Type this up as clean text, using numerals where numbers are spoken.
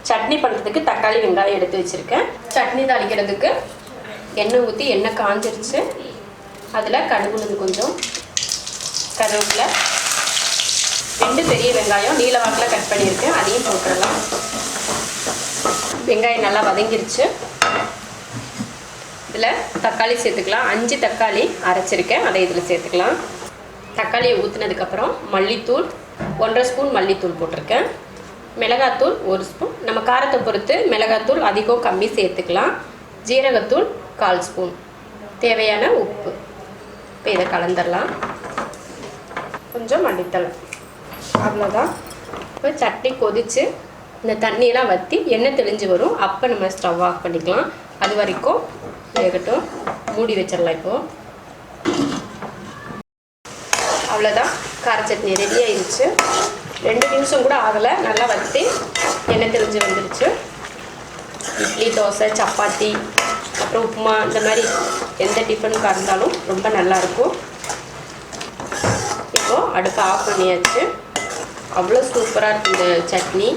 சட்னி பண்ணுறதுக்கு தக்காளி வெங்காயம் எடுத்து வச்சுருக்கேன். சட்னி தாளிக்கிறதுக்கு எண்ணெய் ஊற்றி எண்ணெய் காஞ்சிருச்சு. அதில் கடுகு உளுந்து கொஞ்சம், கருவேப்பிலை, 2 பெரிய வெங்காயம் நீல வாக்கில் கட் பண்ணியிருக்கேன், அதையும் போட்டுடலாம். வெங்காயம் நல்லா வதங்கிருச்சு. இதில் தக்காளி சேர்த்துக்கலாம். 5 தக்காளி அரைச்சிருக்கேன், அதை இதில் சேர்த்துக்கலாம். தக்காளியை ஊற்றினதுக்கப்புறம் மல்லித்தூள் 1.5 ஸ்பூன் மல்லித்தூள் போட்டிருக்கேன். மிளகாத்தூள் 1 ஸ்பூன். நம்ம காரத்தை பொறுத்து மிளகாத்தூள் அதிகம் கம்மி சேர்த்துக்கலாம். ஜீரகத்தூள் 1/4 ஸ்பூன். தேவையான உப்பு. இப்போ இதை கலந்துடலாம். கொஞ்சம் மல்லித்தழை, அவ்வளோதான். இப்போ சட்னி கொதித்து இந்த தண்ணியெல்லாம் வற்றி எண்ணெய் தெளிஞ்சு வரும். அப்போ நம்ம ஸ்டவ் ஆஃப் பண்ணிக்கலாம். அது வரைக்கும் வேகட்டும். மூடி வச்சிடலாம். இப்போது அவ்வளோதான், கார சட்னி ரெடி ஆயிடுச்சு. 2 நிமிஷம் கூட ஆகலை, நல்லா வற்றி எண்ணெய் தெளிஞ்சு வந்துடுச்சு. இட்லி, தோசை, சப்பாத்தி, அப்புறம் உப்புமா, இந்த மாதிரி எந்த டிஃபனுக்காக இருந்தாலும் ரொம்ப நல்லாயிருக்கும். இப்போது அடுப்பை ஆஃப் பண்ணியாச்சு. அவ்வளோ சூப்பராக இருக்குது இந்த சட்னி.